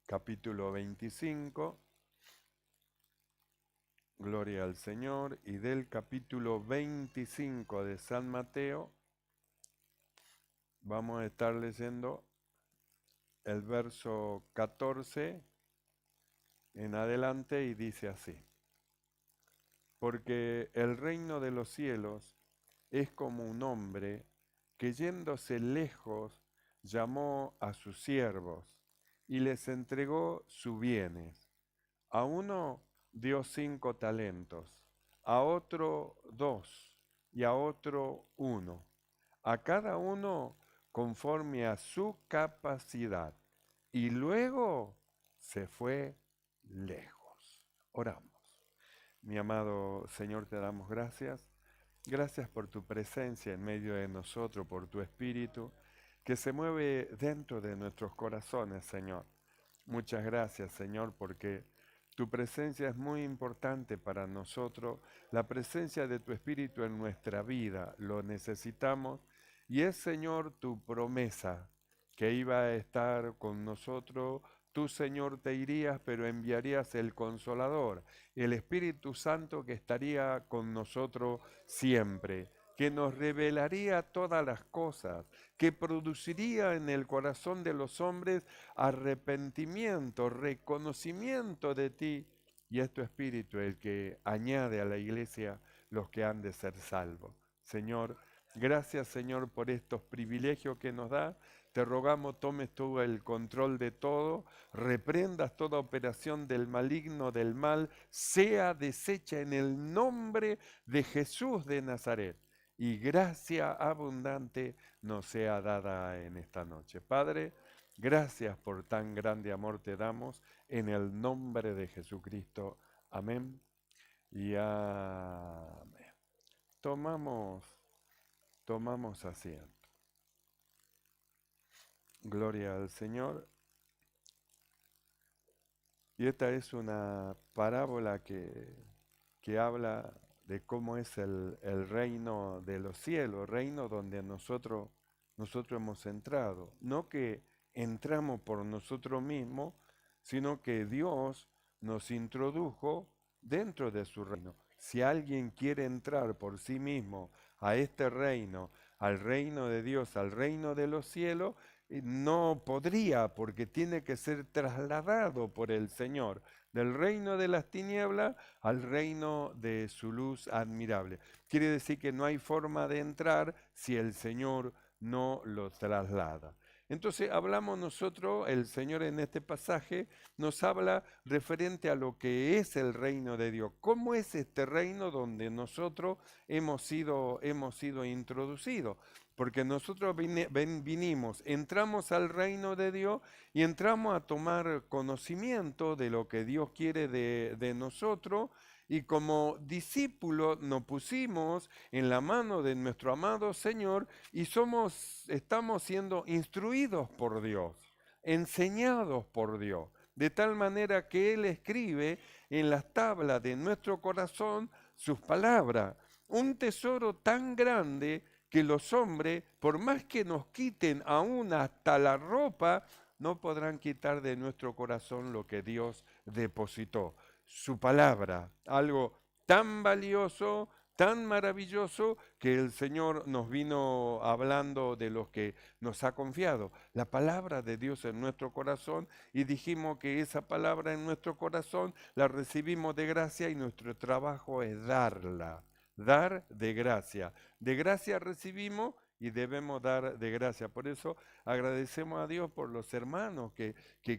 capítulo 25, gloria al Señor, y del capítulo 25 de San Mateo vamos a estar leyendo el verso 14 en adelante y dice así: porque el reino de los cielos es como un hombre que yéndose lejos llamó a sus siervos y les entregó sus bienes. A uno dio 5 talentos, a otro 2 y a otro 1, a cada uno conforme a su capacidad. Y luego se fue lejos. Oramos. Mi amado Señor, te damos gracias. Gracias por tu presencia en medio de nosotros, por tu Espíritu que se mueve dentro de nuestros corazones, Señor. Muchas gracias, Señor, porque tu presencia es muy importante para nosotros. La presencia de tu Espíritu en nuestra vida lo necesitamos y es, Señor, tu promesa que iba a estar con nosotros. Tú, Señor, te irías, pero enviarías el Consolador, el Espíritu Santo que estaría con nosotros siempre, que nos revelaría todas las cosas, que produciría en el corazón de los hombres arrepentimiento, reconocimiento de ti, y es tu Espíritu el que añade a la iglesia los que han de ser salvos. Señor, gracias, Señor, por estos privilegios que nos da. Te rogamos tomes tú el control de todo, reprendas toda operación del maligno, del mal, sea deshecha en el nombre de Jesús de Nazaret. Y gracia abundante nos sea dada en esta noche. Padre, gracias por tan grande amor te damos en el nombre de Jesucristo. Amén y amén. Tomamos, tomamos asiento. Gloria al Señor. Y esta es una parábola que habla de cómo es el reino de los cielos, reino donde nosotros hemos entrado. No que entramos por nosotros mismos, sino que Dios nos introdujo dentro de su reino. Si alguien quiere entrar por sí mismo a este reino, al reino de Dios, al reino de los cielos, no podría porque tiene que ser trasladado por el Señor del reino de las tinieblas al reino de su luz admirable. Quiere decir que no hay forma de entrar si el Señor no lo traslada. Entonces hablamos nosotros, el Señor en este pasaje nos habla referente a lo que es el reino de Dios. ¿Cómo es este reino donde nosotros hemos sido introducidos? Porque nosotros vinimos, entramos al reino de Dios y entramos a tomar conocimiento de lo que Dios quiere de nosotros, y como discípulos nos pusimos en la mano de nuestro amado Señor y estamos siendo instruidos por Dios, enseñados por Dios, de tal manera que Él escribe en las tablas de nuestro corazón sus palabras, un tesoro tan grande que los hombres, por más que nos quiten aún hasta la ropa, no podrán quitar de nuestro corazón lo que Dios depositó. Su palabra, algo tan valioso, tan maravilloso, que el Señor nos vino hablando de los que nos ha confiado. La palabra de Dios en nuestro corazón, y dijimos que esa palabra en nuestro corazón la recibimos de gracia y nuestro trabajo es darla. Dar de gracia. De gracia recibimos y debemos dar de gracia. Por eso agradecemos a Dios por los hermanos que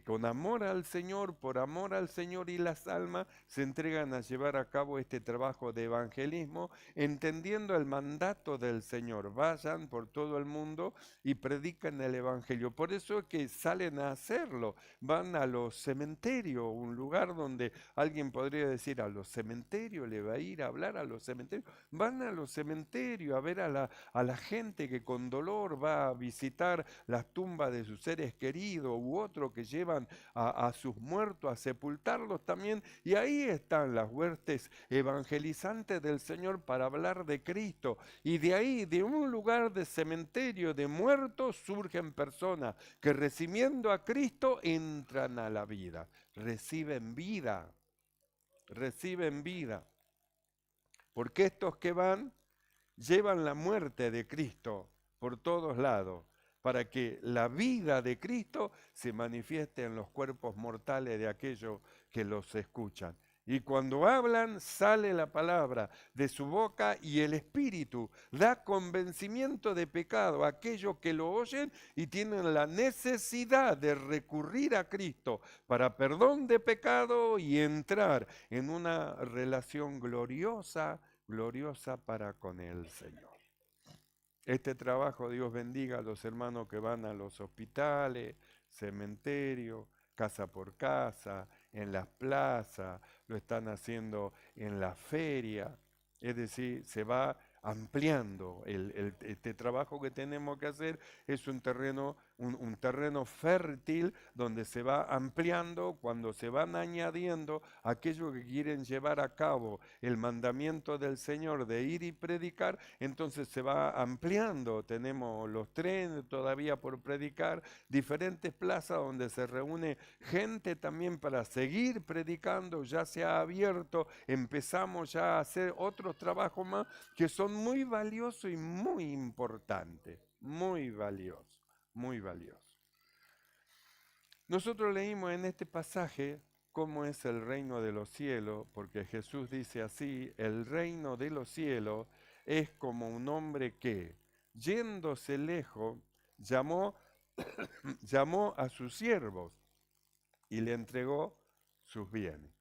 con amor al Señor, por amor al Señor y las almas, se entregan a llevar a cabo este trabajo de evangelismo, entendiendo el mandato del Señor. Vayan por todo el mundo y predican el Evangelio. Por eso es que salen a hacerlo. Van a los cementerios, un lugar donde alguien podría decir, a los cementerios le va a ir a hablar a los cementerios. Van a los cementerios a ver a la gente que con dolor va a visitar las las tumbas de sus seres queridos, u otros que llevan a sus muertos a sepultarlos también. Y ahí están las huestes evangelizantes del Señor para hablar de Cristo. Y de ahí, de un lugar de cementerio de muertos, surgen personas que recibiendo a Cristo entran a la vida, reciben vida, reciben vida. Porque estos que van llevan la muerte de Cristo por todos lados, para que la vida de Cristo se manifieste en los cuerpos mortales de aquellos que los escuchan. Y cuando hablan, sale la palabra de su boca y el Espíritu da convencimiento de pecado a aquellos que lo oyen y tienen la necesidad de recurrir a Cristo para perdón de pecado y entrar en una relación gloriosa para con el Señor. Este trabajo, Dios bendiga a los hermanos que van a los hospitales, cementerios, casa por casa, en las plazas, lo están haciendo en la feria. Es decir, se va ampliando. Este trabajo que tenemos que hacer es un terreno fértil donde se va ampliando cuando se van añadiendo aquellos que quieren llevar a cabo el mandamiento del Señor de ir y predicar, entonces se va ampliando. Tenemos los trenes todavía por predicar, diferentes plazas donde se reúne gente también para seguir predicando. Ya se ha abierto, empezamos ya a hacer otros trabajos más que son muy valiosos y muy importantes, muy valiosos, muy valiosos. Nosotros leímos en este pasaje cómo es el reino de los cielos, porque Jesús dice así: el reino de los cielos es como un hombre que, yéndose lejos, llamó a sus siervos y le entregó sus bienes.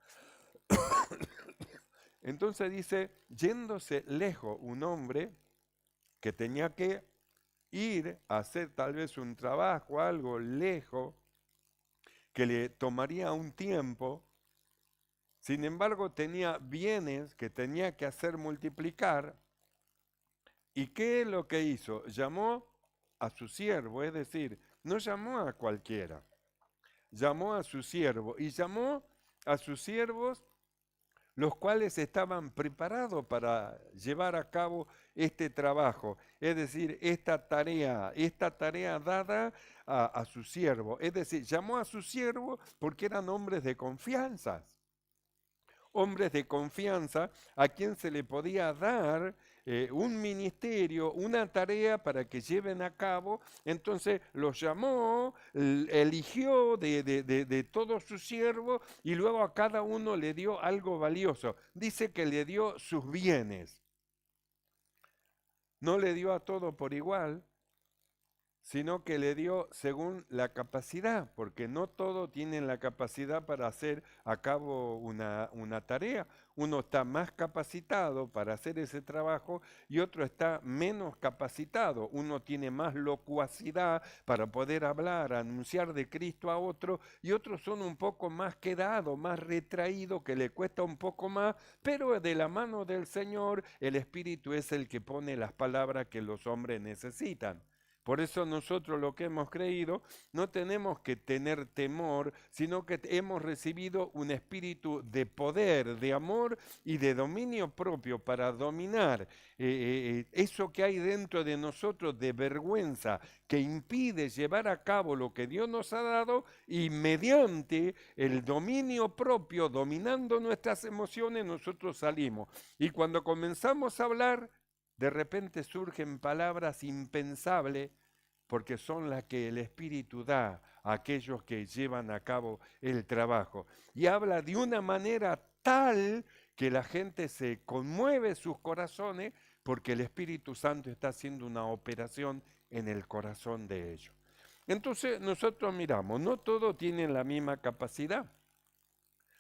Entonces dice, yéndose lejos un hombre que tenía que ir a hacer tal vez un trabajo, algo lejos, que le tomaría un tiempo. Sin embargo, tenía bienes que tenía que hacer multiplicar. ¿Y qué es lo que hizo? Llamó a su siervo, es decir, no llamó a cualquiera, llamó a su siervo y llamó a sus siervos los cuales estaban preparados para llevar a cabo este trabajo, es decir, esta tarea dada a su siervo. Es decir, llamó a su siervo porque eran hombres de confianza a quien se le podía dar un ministerio, una tarea para que lleven a cabo. Entonces los llamó, eligió de todos sus siervos y luego a cada uno le dio algo valioso. Dice que le dio sus bienes. No le dio a todo por igual, sino que le dio según la capacidad, porque no todos tienen la capacidad para hacer a cabo una tarea. Uno está más capacitado para hacer ese trabajo y otro está menos capacitado. Uno tiene más locuacidad para poder hablar, anunciar de Cristo a otro, y otros son un poco más quedados, más retraídos, que le cuesta un poco más, pero de la mano del Señor el Espíritu es el que pone las palabras que los hombres necesitan. Por eso nosotros lo que hemos creído no tenemos que tener temor, sino que hemos recibido un espíritu de poder, de amor y de dominio propio para dominar eso que hay dentro de nosotros de vergüenza que impide llevar a cabo lo que Dios nos ha dado, y mediante el dominio propio, dominando nuestras emociones, nosotros salimos. Y cuando comenzamos a hablar, de repente surgen palabras impensables porque son las que el Espíritu da a aquellos que llevan a cabo el trabajo. Y habla de una manera tal que la gente se conmueve sus corazones porque el Espíritu Santo está haciendo una operación en el corazón de ellos. Entonces nosotros miramos, no todos tienen la misma capacidad.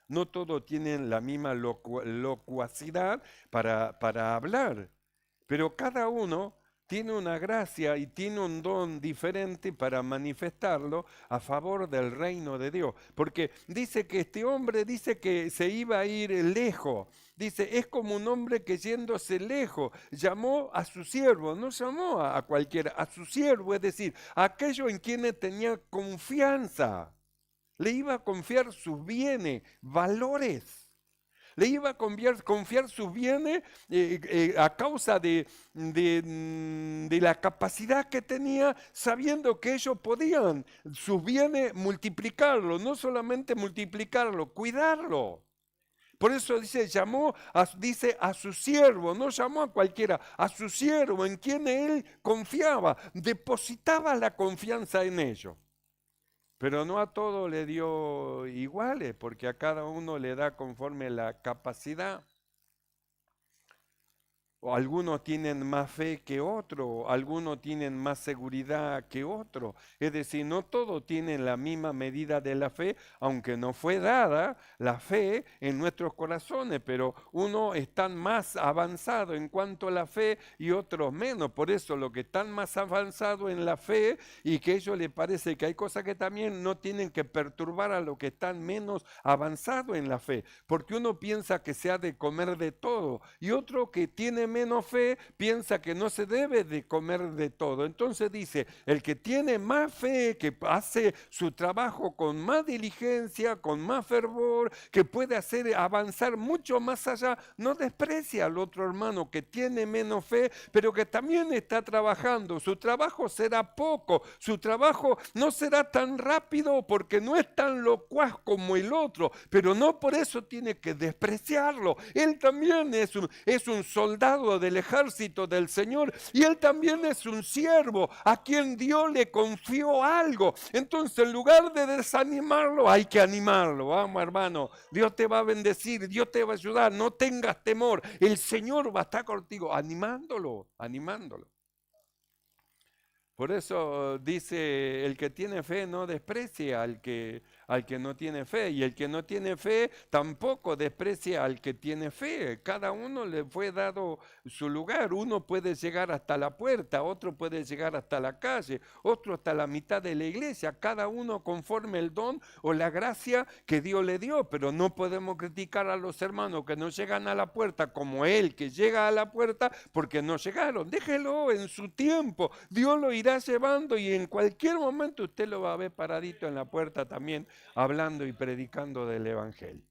No todos tienen la misma locuacidad para hablar. Pero cada uno tiene una gracia y tiene un don diferente para manifestarlo a favor del reino de Dios. Porque dice que este hombre dice que se iba a ir lejos. Dice, es como un hombre que yéndose lejos, llamó a su siervo, no llamó a cualquiera, a su siervo, es decir, a aquellos en quienes tenía confianza. Le iba a confiar sus bienes, valores. Le iba a confiar sus bienes a causa de la capacidad que tenía, sabiendo que ellos podían sus bienes multiplicarlo, no solamente multiplicarlo, cuidarlo. Por eso dice, dice a su siervo, no llamó a cualquiera, a su siervo en quien él confiaba, depositaba la confianza en ellos. Pero no a todos le dio iguales, porque a cada uno le da conforme la capacidad. O algunos tienen más fe que otros, algunos tienen más seguridad que otros. Es decir, no todos tienen la misma medida de la fe, aunque nos fue dada la fe en nuestros corazones, pero unos están más avanzados en cuanto a la fe y otros menos. Por eso los que están más avanzados en la fe y que a ellos les parece que hay cosas que también no tienen que perturbar a los que están menos avanzados en la fe, porque uno piensa que se ha de comer de todo y otro que tiene menos fe piensa que no se debe de comer de todo. Entonces dice, el que tiene más fe, que hace su trabajo con más diligencia, con más fervor, que puede hacer avanzar mucho más allá, no desprecia al otro hermano que tiene menos fe, pero que también está trabajando. Su trabajo será poco, su trabajo no será tan rápido porque no es tan locuaz como el otro, pero no por eso tiene que despreciarlo. Él también es un soldado del ejército del Señor y él también es un siervo a quien Dios le confió algo. Entonces, en lugar de desanimarlo, hay que animarlo. Vamos, hermano, Dios te va a bendecir, Dios te va a ayudar, no tengas temor, el Señor va a estar contigo, animándolo, animándolo. Por eso dice, el que tiene fe no desprecia al que no tiene fe, y el que no tiene fe tampoco desprecia al que tiene fe. Cada uno le fue dado su lugar. Uno puede llegar hasta la puerta, otro puede llegar hasta la calle, otro hasta la mitad de la iglesia, cada uno conforme el don o la gracia que Dios le dio. Pero no podemos criticar a los hermanos que no llegan a la puerta como él que llega a la puerta porque no llegaron. Déjelo en su tiempo, Dios lo irá llevando y en cualquier momento usted lo va a ver paradito en la puerta también, hablando y predicando del Evangelio.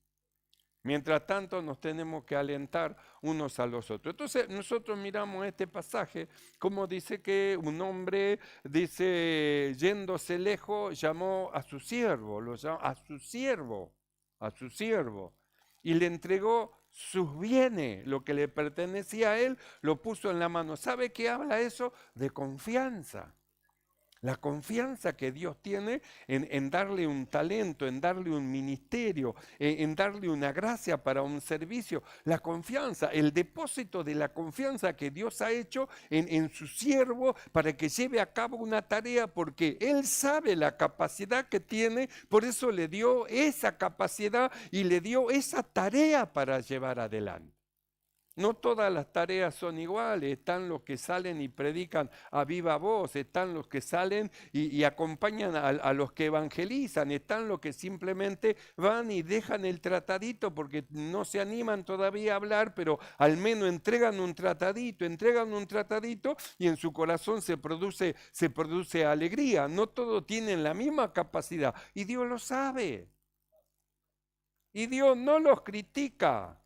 Mientras tanto nos tenemos que alentar unos a los otros. Entonces nosotros miramos este pasaje como dice que un hombre, dice, yéndose lejos, llamó a su siervo, a su siervo, y le entregó sus bienes, lo que le pertenecía a él, lo puso en la mano. ¿Sabe qué habla eso? De confianza. La confianza que Dios tiene en darle un talento, en darle un ministerio, en darle una gracia para un servicio. La confianza, el depósito de la confianza que Dios ha hecho en su siervo para que lleve a cabo una tarea, porque Él sabe la capacidad que tiene, por eso le dio esa capacidad y le dio esa tarea para llevar adelante. No todas las tareas son iguales, están los que salen y predican a viva voz, están los que salen y acompañan a los que evangelizan, están los que simplemente van y dejan el tratadito porque no se animan todavía a hablar, pero al menos entregan un tratadito y en su corazón se produce alegría. No todos tienen la misma capacidad y Dios lo sabe. Y Dios no los critica.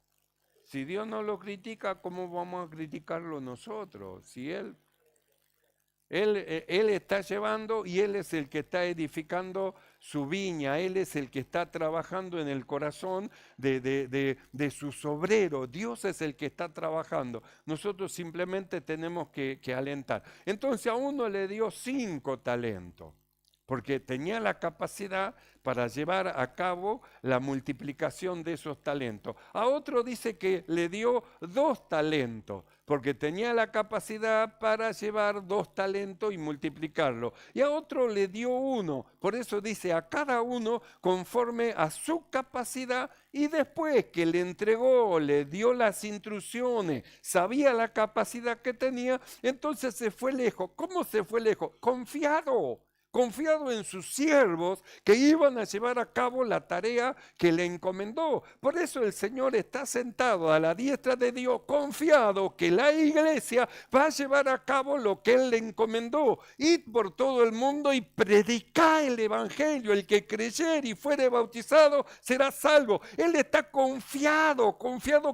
Si Dios no lo critica, ¿cómo vamos a criticarlo nosotros? Si Él está llevando y Él es el que está edificando su viña, Él es el que está trabajando en el corazón de sus obreros. Dios es el que está trabajando. Nosotros simplemente tenemos que alentar. Entonces a uno le dio 5 talentos. porque tenía la capacidad para llevar a cabo la multiplicación de esos talentos. A otro dice que le dio 2 talentos, porque tenía la capacidad para llevar 2 talentos y multiplicarlo. Y a otro le dio 1, por eso dice a cada uno conforme a su capacidad, y después que le entregó, le dio las instrucciones, sabía la capacidad que tenía, entonces se fue lejos. ¿Cómo se fue lejos? Confiado en sus siervos que iban a llevar a cabo la tarea que le encomendó. Por eso el Señor está sentado a la diestra de Dios, confiado que la iglesia va a llevar a cabo lo que Él le encomendó. Id por todo el mundo y predicad el Evangelio. El que creyere y fuere bautizado será salvo. Él está confiado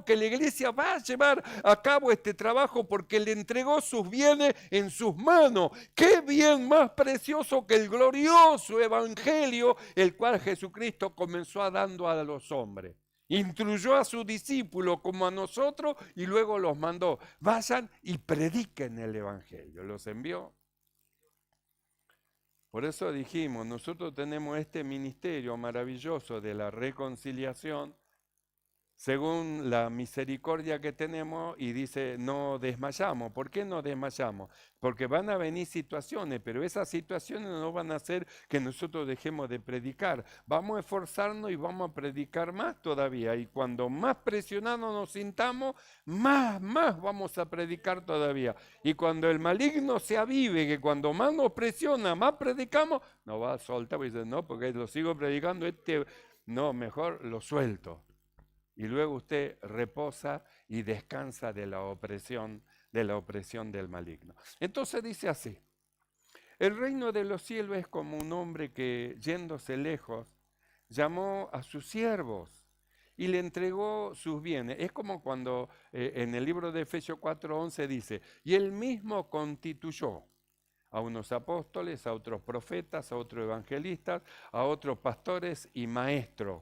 que la iglesia va a llevar a cabo este trabajo porque le entregó sus bienes en sus manos. ¡Qué bien más precioso que el glorioso evangelio, el cual Jesucristo comenzó a dando a los hombres! Instruyó a sus discípulos como a nosotros y luego los mandó: vayan y prediquen el evangelio. Los envió. Por eso dijimos, nosotros tenemos este ministerio maravilloso de la reconciliación según la misericordia que tenemos, y dice, no desmayamos. ¿Por qué no desmayamos? Porque van a venir situaciones, pero esas situaciones no van a hacer que nosotros dejemos de predicar. Vamos a esforzarnos y vamos a predicar más todavía, y cuando más presionados nos sintamos, más vamos a predicar todavía. Y cuando el maligno se avive, que cuando más nos presiona, más predicamos, no va a soltar, porque dice, no, porque lo sigo predicando, no, mejor lo suelto. Y luego usted reposa y descansa de la opresión del maligno. Entonces dice así: el reino de los cielos es como un hombre que, yéndose lejos, llamó a sus siervos y le entregó sus bienes. Es como cuando en el libro de Efesios 4:11 dice, y él mismo constituyó a unos apóstoles, a otros profetas, a otros evangelistas, a otros pastores y maestros.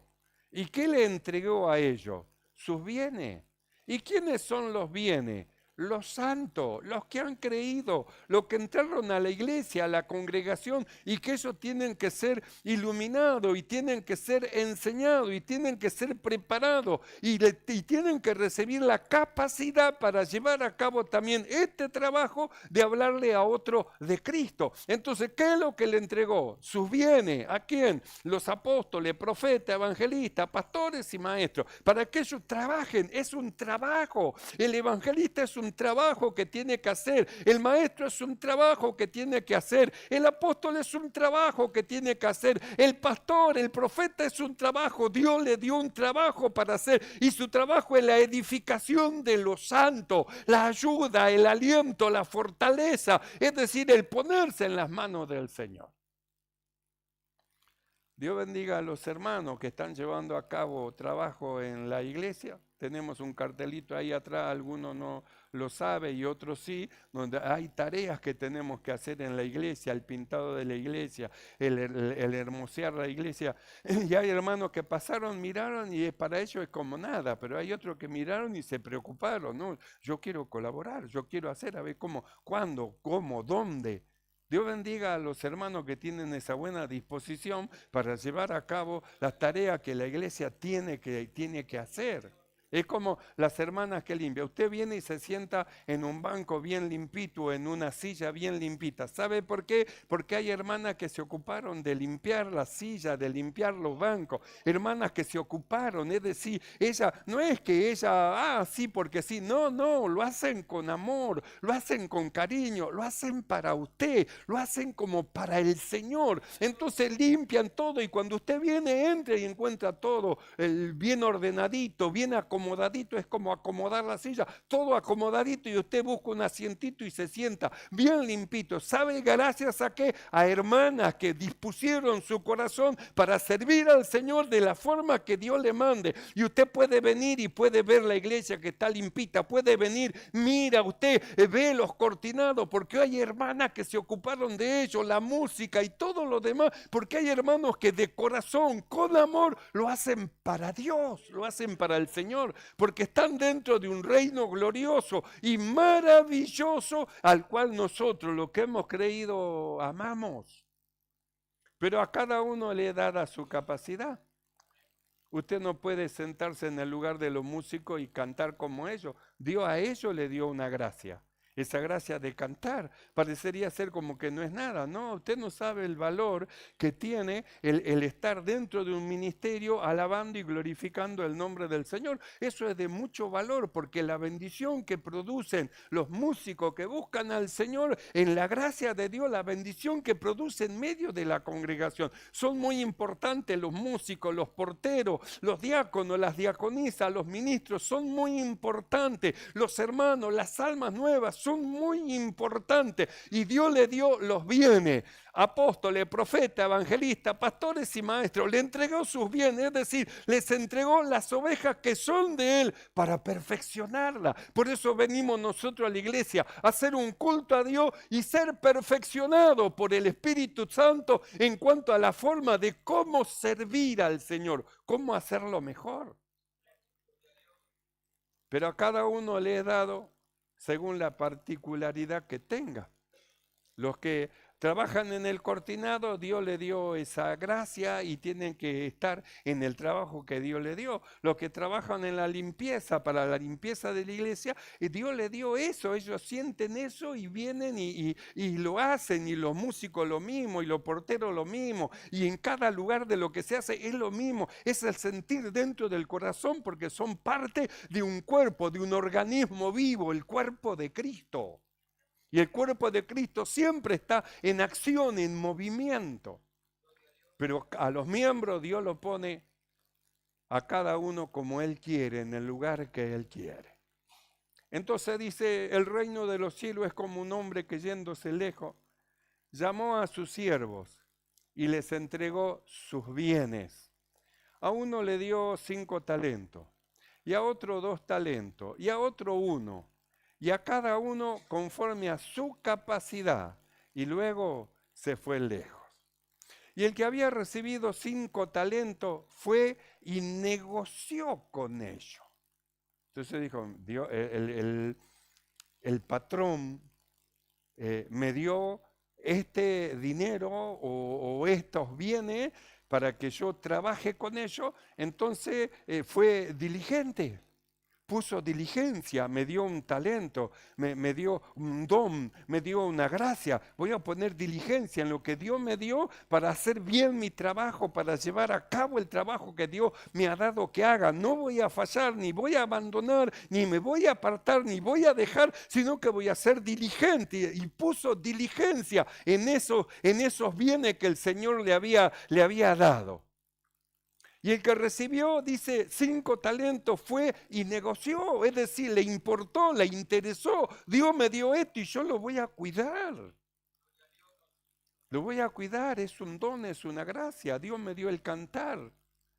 ¿Y qué le entregó a ellos? Sus bienes. ¿Y quiénes son los bienes? Los santos, los que han creído, los que entraron a la iglesia, a la congregación, y que ellos tienen que ser iluminados, y tienen que ser enseñados, y tienen que ser preparados, y tienen que recibir la capacidad para llevar a cabo también este trabajo de hablarle a otro de Cristo. Entonces, ¿qué es lo que le entregó? Sus bienes. ¿A quién? Los apóstoles, profetas, evangelistas, pastores y maestros, para que ellos trabajen. Es un trabajo. El evangelista es un trabajo que tiene que hacer, el maestro es un trabajo que tiene que hacer, el apóstol es un trabajo que tiene que hacer, el pastor, el profeta es un trabajo. Dios le dio un trabajo para hacer, y su trabajo es la edificación de los santos, la ayuda, el aliento, la fortaleza, es decir, el ponerse en las manos del Señor. Dios bendiga a los hermanos que están llevando a cabo trabajo en la iglesia. Tenemos un cartelito ahí atrás, algunos no lo saben y otros sí, donde hay tareas que tenemos que hacer en la iglesia, el pintado de la iglesia, el hermosear la iglesia. Y hay hermanos que pasaron, miraron, y para ellos es como nada, pero hay otros que miraron y se preocuparon, ¿no? Yo quiero colaborar, yo quiero hacer, a ver cómo, cuándo, cómo, dónde. Dios bendiga a los hermanos que tienen esa buena disposición para llevar a cabo las tareas que la iglesia tiene que hacer. Es como las hermanas que limpian. Usted viene y se sienta en un banco bien limpito, en una silla bien limpita. ¿Sabe por qué? Porque hay hermanas que se ocuparon de limpiar la silla, de limpiar los bancos. Hermanas que se ocuparon, es decir, no es que ella, sí, porque sí. No, lo hacen con amor, lo hacen con cariño, lo hacen para usted, lo hacen como para el Señor. Entonces limpian todo, y cuando usted viene, entra y encuentra todo bien ordenadito, bien acomodadito. Es como acomodar la silla, todo acomodadito, y usted busca un asientito y se sienta bien limpito. ¿Sabe gracias a qué? A hermanas que dispusieron su corazón para servir al Señor de la forma que Dios le mande. Y usted puede venir y puede ver la iglesia que está limpita, puede venir, mira, usted ve los cortinados, porque hay hermanas que se ocuparon de ello, la música y todo lo demás, porque hay hermanos que de corazón, con amor, lo hacen para Dios, lo hacen para el Señor, porque están dentro de un reino glorioso y maravilloso al cual nosotros, lo que hemos creído, amamos. Pero a cada uno le es dada su capacidad. Usted no puede sentarse en el lugar de los músicos y cantar como ellos. Dios a ellos le dio una gracia. Esa gracia de cantar parecería ser como que no es nada. No, usted no sabe el valor que tiene el estar dentro de un ministerio alabando y glorificando el nombre del Señor. Eso es de mucho valor porque la bendición que producen los músicos que buscan al Señor en la gracia de Dios, la bendición que produce en medio de la congregación. Son muy importantes los músicos, los porteros, los diáconos, las diaconisas, los ministros, son muy importantes. Los hermanos, las almas nuevas son muy importantes. Y Dios le dio los bienes, apóstoles, profetas, evangelistas, pastores y maestros. Le entregó sus bienes, es decir, les entregó las ovejas que son de Él para perfeccionarla. Por eso venimos nosotros a la iglesia a hacer un culto a Dios y ser perfeccionados por el Espíritu Santo en cuanto a la forma de cómo servir al Señor, cómo hacerlo mejor. Pero a cada uno le he dado según la particularidad que tenga. Los que trabajan en el cortinado, Dios le dio esa gracia y tienen que estar en el trabajo que Dios le dio. Los que trabajan en la limpieza, para la limpieza de la iglesia, Dios le dio eso. Ellos sienten eso y vienen y lo hacen. Y los músicos lo mismo, y los porteros lo mismo. Y en cada lugar de lo que se hace es lo mismo. Es el sentir dentro del corazón porque son parte de un cuerpo, de un organismo vivo, el cuerpo de Cristo. Y el cuerpo de Cristo siempre está en acción, en movimiento. Pero a los miembros Dios lo pone a cada uno como Él quiere, en el lugar que Él quiere. Entonces dice, el reino de los cielos es como un hombre que yéndose lejos, llamó a sus siervos y les entregó sus bienes. A uno le dio 5 talentos, y a otro 2 talentos, y a otro 1. Y a cada uno conforme a su capacidad, y luego se fue lejos. Y el que había recibido 5 talentos fue y negoció con ellos. Entonces dijo, el patrón me dio este dinero o estos bienes para que yo trabaje con ellos, entonces fue diligente. Puso diligencia, me dio un talento, me dio un don, me dio una gracia. Voy a poner diligencia en lo que Dios me dio para hacer bien mi trabajo, para llevar a cabo el trabajo que Dios me ha dado que haga. No voy a fallar, ni voy a abandonar, ni me voy a apartar, ni voy a dejar, sino que voy a ser diligente. Y puso diligencia en esos bienes que el Señor le había dado. Y el que recibió, dice, 5 talentos fue y negoció, es decir, le importó, le interesó. Dios me dio esto y yo lo voy a cuidar. Lo voy a cuidar, es un don, es una gracia. Dios me dio el cantar.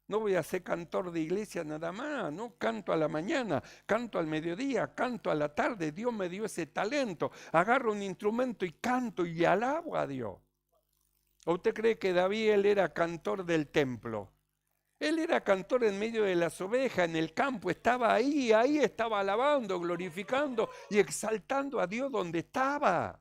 No voy a ser cantor de iglesia nada más, no canto a la mañana, canto al mediodía, canto a la tarde. Dios me dio ese talento. Agarro un instrumento y canto y alabo a Dios. ¿O usted cree que David él era cantor del templo? Él era cantor en medio de las ovejas, en el campo, estaba ahí estaba alabando, glorificando y exaltando a Dios donde estaba.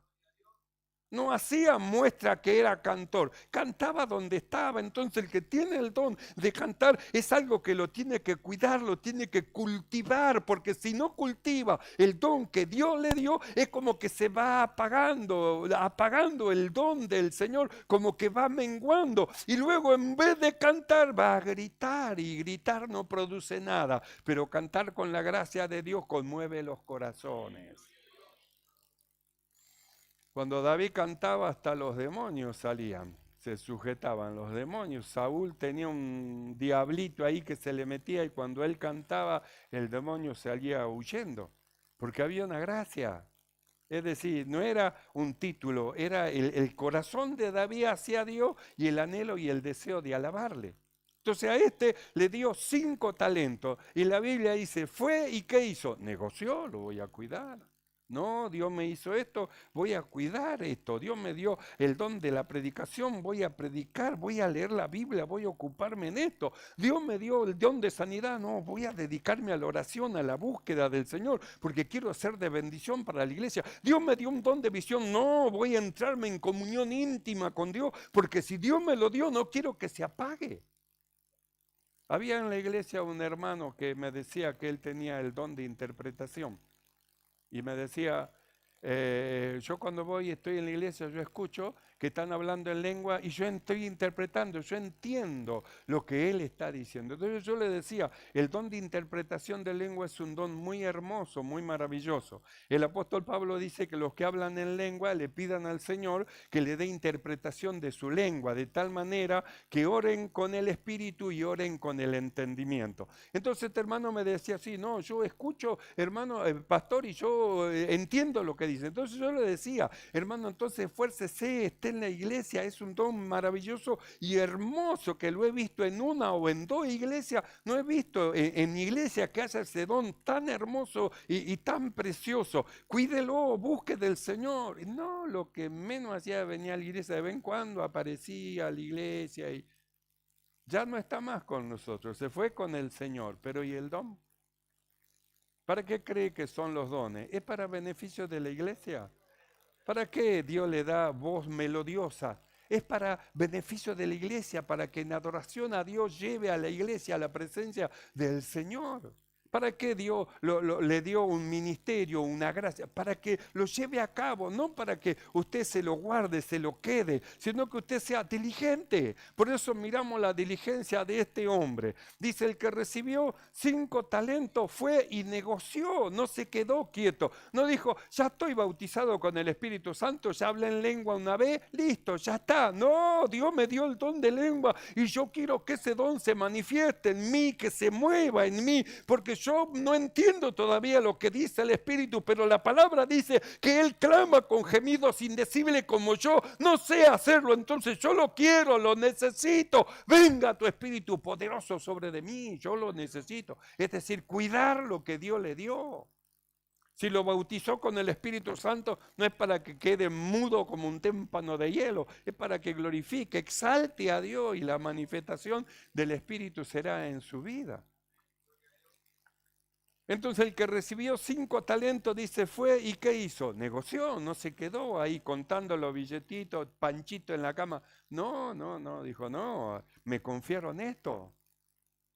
No hacía muestra que era cantor, cantaba donde estaba. Entonces el que tiene el don de cantar es algo que lo tiene que cuidar, lo tiene que cultivar, porque si no cultiva el don que Dios le dio, es como que se va apagando el don del Señor, como que va menguando. Y luego en vez de cantar va a gritar, y gritar no produce nada, pero cantar con la gracia de Dios conmueve los corazones. Cuando David cantaba, hasta los demonios salían, se sujetaban los demonios. Saúl tenía un diablito ahí que se le metía y cuando él cantaba, el demonio salía huyendo, porque había una gracia. Es decir, no era un título, era el corazón de David hacia Dios y el anhelo y el deseo de alabarle. Entonces a este le dio 5 talentos y la Biblia dice, fue y ¿qué hizo? Negoció, lo voy a cuidar. No, Dios me hizo esto, voy a cuidar esto. Dios me dio el don de la predicación, voy a predicar, voy a leer la Biblia, voy a ocuparme en esto. Dios me dio el don de sanidad, no, voy a dedicarme a la oración, a la búsqueda del Señor, porque quiero ser de bendición para la iglesia. Dios me dio un don de visión, no, voy a entrarme en comunión íntima con Dios, porque si Dios me lo dio, no quiero que se apague. Había en la iglesia un hermano que me decía que él tenía el don de interpretación. Y me decía, yo cuando voy, estoy en la iglesia, yo escucho que están hablando en lengua y yo estoy interpretando, yo entiendo lo que él está diciendo. Entonces yo le decía, el don de interpretación de lengua es un don muy hermoso, muy maravilloso. El apóstol Pablo dice que los que hablan en lengua le pidan al Señor que le dé interpretación de su lengua, de tal manera que oren con el espíritu y oren con el entendimiento. Entonces este hermano me decía así, no, yo escucho, hermano, pastor, y yo entiendo lo que dice. Entonces yo le decía, hermano, entonces esfuércese, esté en la iglesia, es un don maravilloso y hermoso que lo he visto en una o en dos iglesias, no he visto en mi iglesia que haya ese don tan hermoso y tan precioso. Cuídelo, busque del Señor. Y no, lo que menos hacía venía a la iglesia de vez en cuando, aparecía a la iglesia y ya no está más con nosotros, se fue con el Señor. Pero ¿y el don? ¿Para qué cree que son los dones? ¿Es para beneficio de la iglesia? ¿Para qué Dios le da voz melodiosa? Es para beneficio de la iglesia, para que en adoración a Dios lleve a la iglesia a la presencia del Señor. ¿Para qué Dios le dio un ministerio, una gracia? Para que lo lleve a cabo, no para que usted se lo guarde, se lo quede, sino que usted sea diligente. Por eso miramos la diligencia de este hombre. Dice, el que recibió 5 talentos fue y negoció, no se quedó quieto. No dijo, ya estoy bautizado con el Espíritu Santo, ya hablé en lengua una vez, listo, ya está. No, Dios me dio el don de lengua y yo quiero que ese don se manifieste en mí, que se mueva en mí, porque yo no entiendo todavía lo que dice el Espíritu, pero la palabra dice que Él clama con gemidos indecibles como yo no sé hacerlo, entonces yo lo quiero, lo necesito. Venga tu Espíritu poderoso sobre de mí, yo lo necesito. Es decir, cuidar lo que Dios le dio. Si lo bautizó con el Espíritu Santo, no es para que quede mudo como un témpano de hielo, es para que glorifique, exalte a Dios y la manifestación del Espíritu será en su vida. Entonces el que recibió 5 talentos, dice, fue y ¿qué hizo? Negoció, no se quedó ahí contando los billetitos, panchito en la cama. No, no, no, dijo, no, me confiaron esto.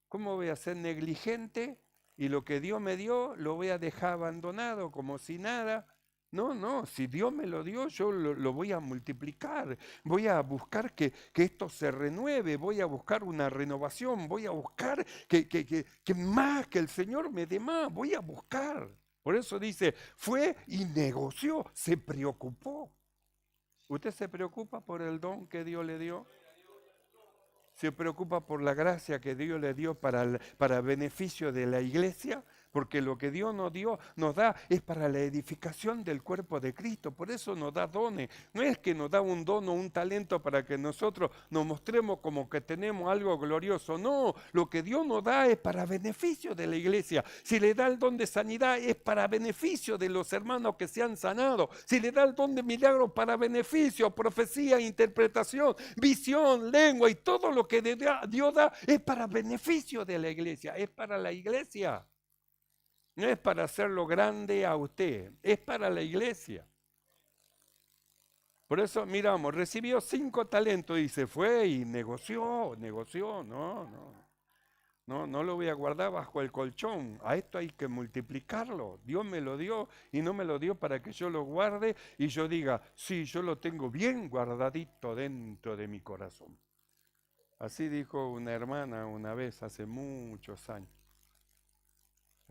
¿Cómo voy a ser negligente y lo que Dios me dio lo voy a dejar abandonado como si nada? No, no, si Dios me lo dio, yo lo voy a multiplicar, voy a buscar que esto se renueve, voy a buscar una renovación, voy a buscar que más, que el Señor me dé más, voy a buscar. Por eso dice, fue y negoció, se preocupó. ¿Usted se preocupa por el don que Dios le dio? ¿Se preocupa por la gracia que Dios le dio para beneficio de la iglesia? Porque lo que Dios nos da es para la edificación del cuerpo de Cristo. Por eso nos da dones. No es que nos da un don o un talento para que nosotros nos mostremos como que tenemos algo glorioso. No, lo que Dios nos da es para beneficio de la iglesia. Si le da el don de sanidad es para beneficio de los hermanos que se han sanado. Si le da el don de milagro, para beneficio, profecía, interpretación, visión, lengua y todo lo que Dios da es para beneficio de la iglesia. Es para la iglesia. No es para hacerlo grande a usted, es para la iglesia. Por eso miramos, recibió 5 talentos y se fue y negoció, no lo voy a guardar bajo el colchón. A esto hay que multiplicarlo. Dios me lo dio y no me lo dio para que yo lo guarde y yo diga, sí, yo lo tengo bien guardadito dentro de mi corazón. Así dijo una hermana una vez hace muchos años.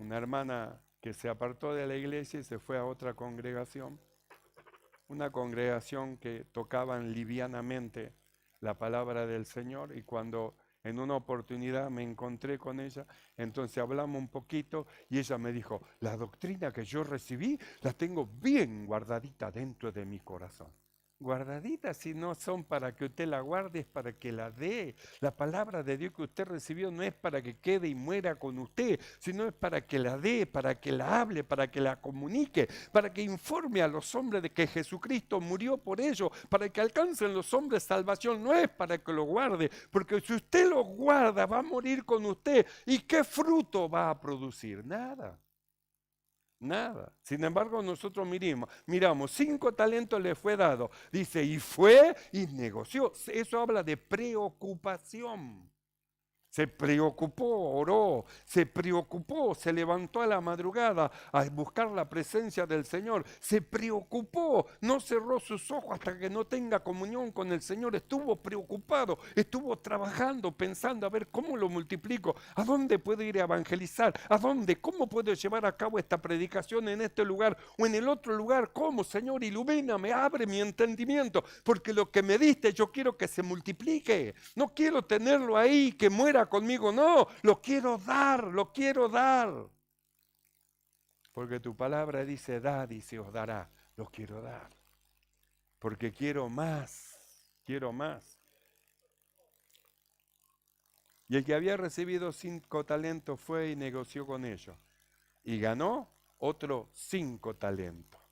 Una hermana que se apartó de la iglesia y se fue a otra congregación, una congregación que tocaban livianamente la palabra del Señor, y cuando en una oportunidad me encontré con ella, entonces hablamos un poquito y ella me dijo, la doctrina que yo recibí la tengo bien guardadita dentro de mi corazón. guardaditas, si no son para que usted la guarde, es para que la dé. La palabra de Dios que usted recibió no es para que quede y muera con usted, sino es para que la dé, para que la hable, para que la comunique, para que informe a los hombres de que Jesucristo murió por ellos, para que alcancen los hombres salvación. No es para que lo guarde, porque si usted lo guarda va a morir con usted. ¿Y qué fruto va a producir? Nada. Nada. Sin embargo, nosotros miramos, 5 talentos le fue dado. Dice, y fue y negoció. Eso habla de preocupación. Se preocupó, oró, se preocupó, se levantó a la madrugada a buscar la presencia del Señor. Se preocupó, no cerró sus ojos hasta que no tenga comunión con el Señor. Estuvo preocupado, estuvo trabajando, pensando a ver cómo lo multiplico, a dónde puedo ir a evangelizar, a dónde, cómo puedo llevar a cabo esta predicación en este lugar o en el otro lugar. ¿Cómo, Señor? Ilumíname, abre mi entendimiento, porque lo que me diste yo quiero que se multiplique. No quiero tenerlo ahí, que muera conmigo, no, lo quiero dar, lo quiero dar. Porque tu palabra dice, dad y se os dará, lo quiero dar. Porque quiero más, quiero más. Y el que había recibido 5 talentos fue y negoció con ellos. Y ganó otro 5 talentos,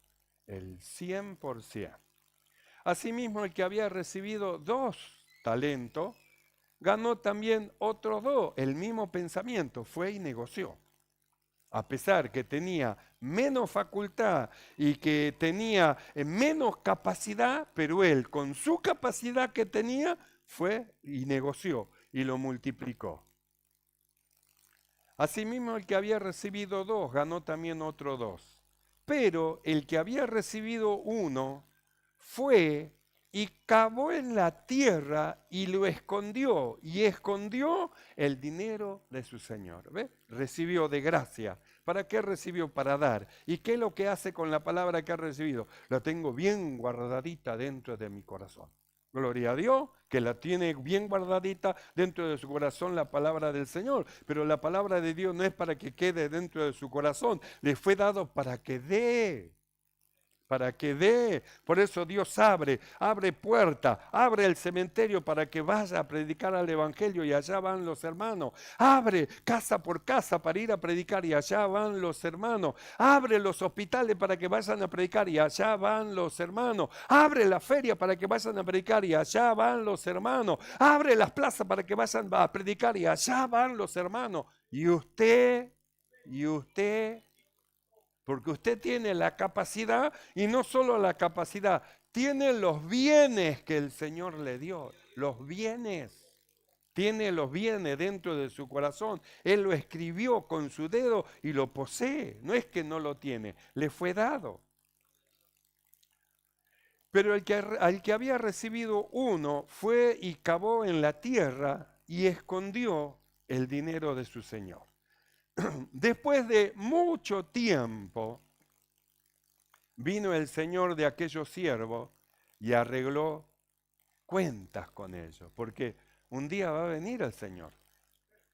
el 100%. Asimismo, el que había recibido 2 talentos, ganó también otros 2, el mismo pensamiento, fue y negoció. A pesar que tenía menos facultad y que tenía menos capacidad, pero él con su capacidad que tenía fue y negoció y lo multiplicó. Asimismo, el que había recibido 2 ganó también otros 2. Pero el que había recibido 1 fue y cavó en la tierra y lo escondió, y escondió el dinero de su señor. ¿Ve? Recibió de gracia. ¿Para qué recibió? Para dar. ¿Y qué es lo que hace con la palabra que ha recibido? La tengo bien guardadita dentro de mi corazón. Gloria a Dios, que la tiene bien guardadita dentro de su corazón la palabra del Señor. Pero la palabra de Dios no es para que quede dentro de su corazón, le fue dado para que dé. Para que dé. Por eso Dios abre puerta, abre el cementerio para que vaya a predicar al evangelio y allá van los hermanos. Abre casa por casa para ir a predicar y allá van los hermanos. Abre los hospitales para que vayan a predicar y allá van los hermanos. Abre la feria para que vayan a predicar y allá van los hermanos. Abre las plazas para que vayan a predicar y allá van los hermanos. Y usted, porque usted tiene la capacidad, y no solo la capacidad, tiene los bienes que el Señor le dio, los bienes. Tiene los bienes dentro de su corazón. Él lo escribió con su dedo y lo posee. No es que no lo tiene, le fue dado. Pero al que había recibido 1 fue y cavó en la tierra y escondió el dinero de su señor. Después de mucho tiempo, vino el señor de aquellos siervos y arregló cuentas con ellos, porque un día va a venir el Señor.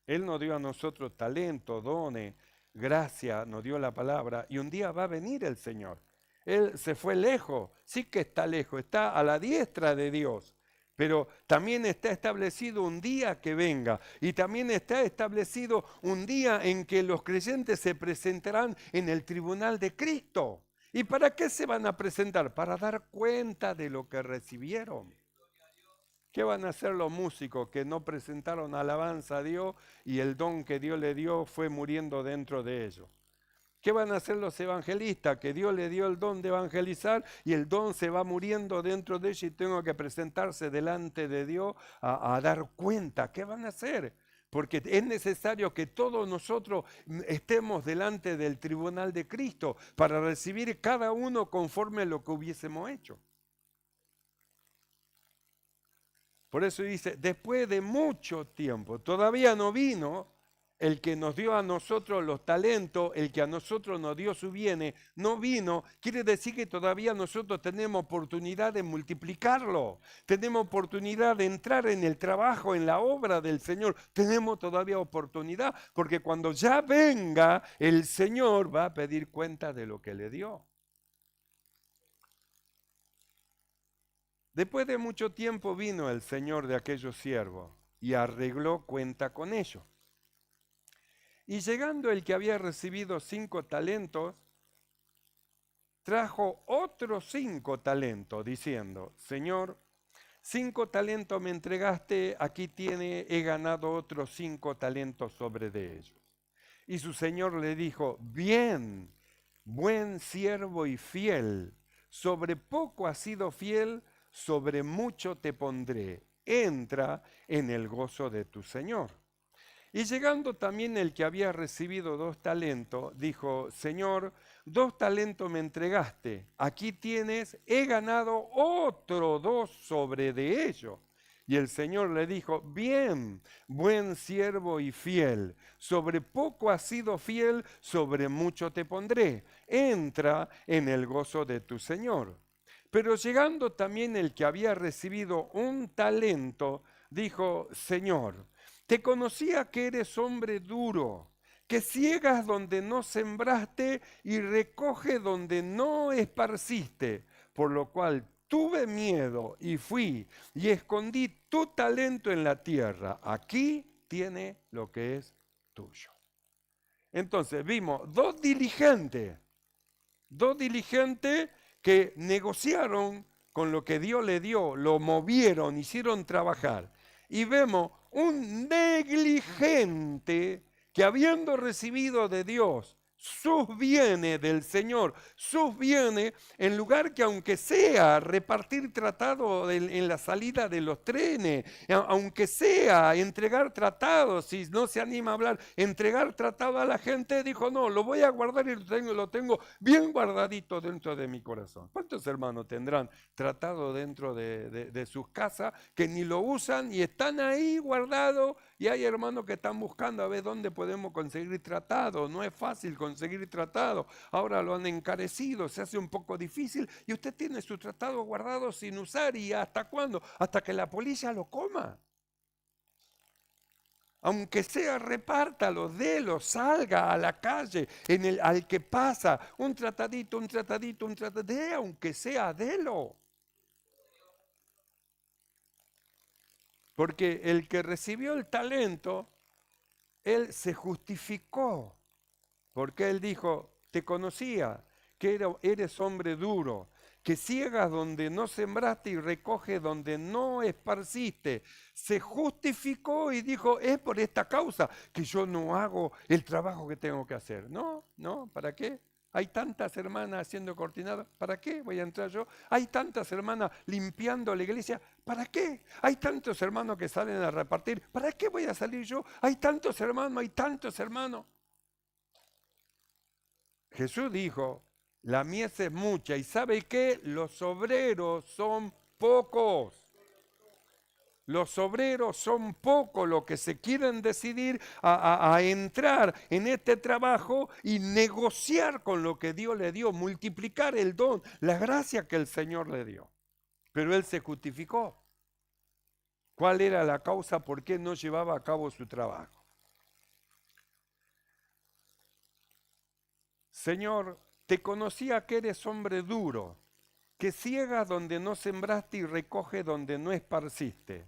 Él nos dio a nosotros talento, dones, gracia, nos dio la palabra, y un día va a venir el Señor. Él se fue lejos, sí que está lejos, está a la diestra de Dios, pero también está establecido un día que venga, y también está establecido un día en que los creyentes se presentarán en el tribunal de Cristo. ¿Y para qué se van a presentar? Para dar cuenta de lo que recibieron. ¿Qué van a hacer los músicos que no presentaron alabanza a Dios y el don que Dios le dio fue muriendo dentro de ellos? ¿Qué van a hacer los evangelistas? Que Dios le dio el don de evangelizar y el don se va muriendo dentro de ellos y tengo que presentarse delante de Dios a dar cuenta. ¿Qué van a hacer? Porque es necesario que todos nosotros estemos delante del tribunal de Cristo para recibir cada uno conforme a lo que hubiésemos hecho. Por eso dice, después de mucho tiempo, todavía no vino el que nos dio a nosotros los talentos, el que a nosotros nos dio su bienes, no vino, quiere decir que todavía nosotros tenemos oportunidad de multiplicarlo, tenemos oportunidad de entrar en el trabajo, en la obra del Señor, tenemos todavía oportunidad, porque cuando ya venga, el Señor va a pedir cuenta de lo que le dio. Después de mucho tiempo vino el señor de aquellos siervos y arregló cuenta con ellos. Y llegando el que había recibido 5 talentos, trajo otros 5 talentos, diciendo, Señor, 5 talentos me entregaste, aquí tiene, he ganado otros 5 talentos sobre de ellos. Y su señor le dijo, bien, buen siervo y fiel, sobre poco has sido fiel, sobre mucho te pondré, entra en el gozo de tu señor. Y llegando también el que había recibido 2 talentos, dijo, Señor, 2 talentos me entregaste, aquí tienes, he ganado otro 2 sobre de ellos. Y el Señor le dijo, bien, buen siervo y fiel, sobre poco has sido fiel, sobre mucho te pondré, entra en el gozo de tu Señor. Pero llegando también el que había recibido 1 talento, dijo, Señor, te conocía que eres hombre duro, que ciegas donde no sembraste y recoge donde no esparciste, por lo cual tuve miedo y fui y escondí tu talento en la tierra. Aquí tiene lo que es tuyo. Entonces vimos dos diligentes que negociaron con lo que Dios le dio, lo movieron, hicieron trabajar. Y vemos un negligente que habiendo recibido de Dios sus bienes del Señor, sus bienes, en lugar que aunque sea repartir tratado en la salida de los trenes, aunque sea entregar tratados, si no se anima a hablar, entregar tratado a la gente, dijo, no, lo voy a guardar y lo tengo bien guardadito dentro de mi corazón. ¿Cuántos hermanos tendrán tratado dentro de sus casas que ni lo usan y están ahí guardados? Y hay hermanos que están buscando a ver dónde podemos conseguir tratado. No es fácil conseguir tratado. Ahora lo han encarecido, se hace un poco difícil y usted tiene su tratado guardado sin usar. ¿Y hasta cuándo? Hasta que la policía lo coma. Aunque sea, repártalo, délo, salga a la calle, al que pasa, un tratadito, aunque sea, délo. Porque el que recibió el talento, él se justificó. Porque él dijo, te conocía, que eres hombre duro, que ciegas donde no sembraste y recoges donde no esparciste. Se justificó y dijo, es por esta causa que yo no hago el trabajo que tengo que hacer. No, no, ¿para qué? Hay tantas hermanas haciendo cortinadas, ¿para qué voy a entrar yo? Hay tantas hermanas limpiando la iglesia, ¿para qué? Hay tantos hermanos que salen a repartir, ¿para qué voy a salir yo? Hay tantos hermanos, hay tantos hermanos. Jesús dijo, la mies es mucha y ¿sabe qué? Los obreros son pocos. Los obreros son pocos los que se quieren decidir a entrar en este trabajo y negociar con lo que Dios le dio, multiplicar el don, la gracia que el Señor le dio. Pero él se justificó. ¿Cuál era la causa por qué no llevaba a cabo su trabajo? Señor, te conocía que eres hombre duro, que ciegas donde no sembraste y recoge donde no esparciste.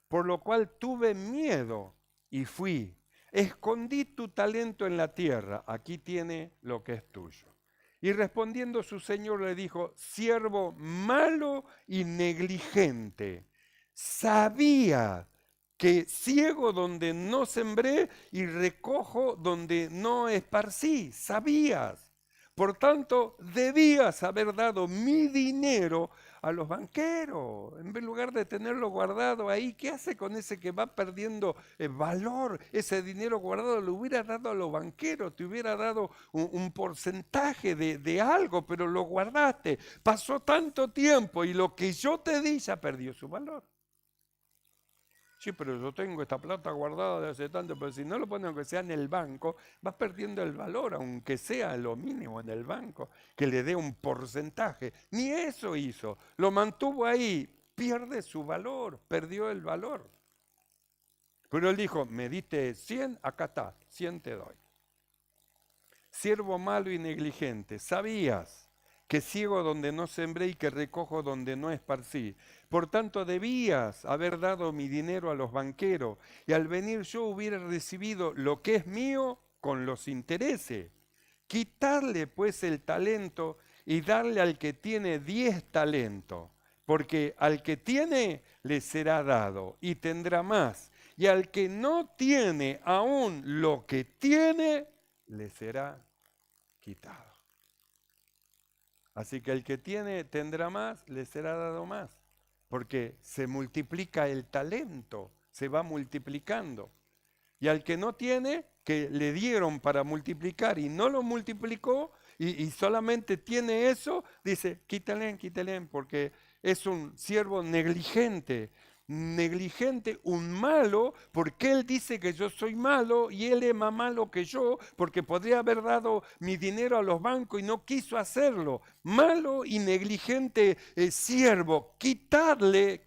Por lo cual tuve miedo y fui. Escondí tu talento en la tierra, aquí tiene lo que es tuyo. Y respondiendo su señor le dijo, siervo malo y negligente, sabía que ciego donde no sembré y recojo donde no esparcí, sabías. Por tanto, debías haber dado mi dinero a los banqueros, en lugar de tenerlo guardado ahí. ¿Qué hace con ese que va perdiendo valor? Ese dinero guardado lo hubiera dado a los banqueros, te hubiera dado un porcentaje de algo, pero lo guardaste. Pasó tanto tiempo y lo que yo te di ya perdió su valor. Sí, pero yo tengo esta plata guardada de hace tanto, pero si no lo ponen aunque sea en el banco, vas perdiendo el valor, aunque sea lo mínimo en el banco, que le dé un porcentaje. Ni eso hizo, lo mantuvo ahí, pierde su valor, perdió el valor. Pero él dijo, me diste 100, acá está, 100 te doy. Siervo malo y negligente, sabías que ciego donde no sembré y que recojo donde no esparcí. Por tanto, debías haber dado mi dinero a los banqueros, y al venir yo hubiera recibido lo que es mío con los intereses. Quitarle pues el talento y darle al que tiene 10 talentos, porque al que tiene le será dado y tendrá más, y al que no tiene aún lo que tiene le será quitado. Así que el que tiene tendrá más, le será dado más, porque se multiplica el talento, se va multiplicando. Y al que no tiene, que le dieron para multiplicar y no lo multiplicó y solamente tiene eso, dice, quítale, quítale, porque es un siervo negligente, negligente, un malo, porque él dice que yo soy malo y él es más malo que yo, porque podría haber dado mi dinero a los bancos y no quiso hacerlo. Malo y negligente siervo, quitarle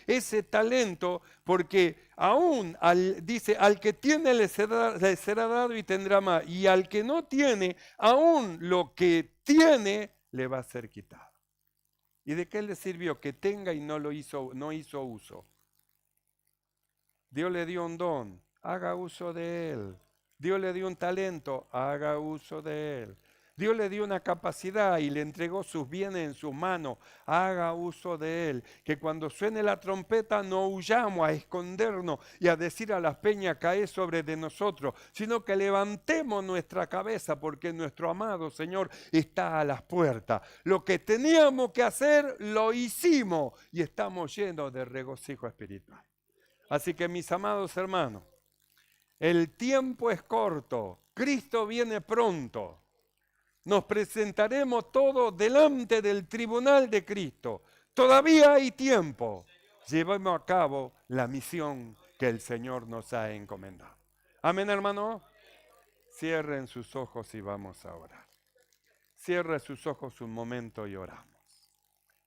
ese talento, porque aún dice, al que tiene le será dado y tendrá más, y al que no tiene, aún lo que tiene le va a ser quitado. ¿Y de qué le sirvió que tenga y no hizo uso? Dios le dio un don, haga uso de él. Dios le dio un talento, haga uso de él. Dios le dio una capacidad y le entregó sus bienes en sus manos, haga uso de él. Que cuando suene la trompeta no huyamos a escondernos y a decir a las peñas cae sobre de nosotros, sino que levantemos nuestra cabeza porque nuestro amado Señor está a las puertas. Lo que teníamos que hacer lo hicimos y estamos llenos de regocijo espiritual. Así que mis amados hermanos, el tiempo es corto, Cristo viene pronto. Nos presentaremos todos delante del tribunal de Cristo. Todavía hay tiempo. Llevemos a cabo la misión que el Señor nos ha encomendado. Amén, hermano. Cierren sus ojos y vamos a orar. Cierre sus ojos un momento y oramos.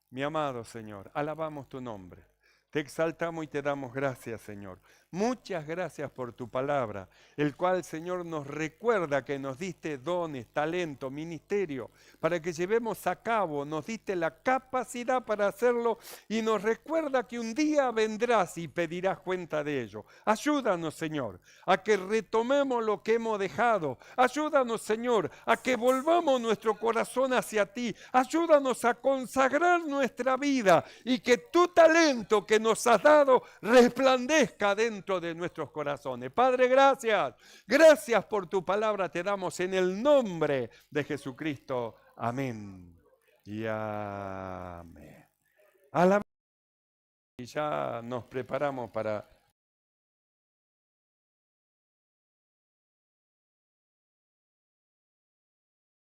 Mi amado Señor, alabamos tu nombre. Te exaltamos y te damos gracias, Señor. Muchas gracias por tu palabra, el cual, Señor, nos recuerda que nos diste dones, talento, ministerio, para que llevemos a cabo, nos diste la capacidad para hacerlo y nos recuerda que un día vendrás y pedirás cuenta de ello. Ayúdanos, Señor, a que retomemos lo que hemos dejado. Ayúdanos, Señor, a que volvamos nuestro corazón hacia ti. Ayúdanos a consagrar nuestra vida y que tu talento que nos has dado resplandezca dentro de nuestros corazones. Padre, gracias. Gracias por tu palabra. Te damos en el nombre de Jesucristo. Amén. Y amén. Y ya nos preparamos para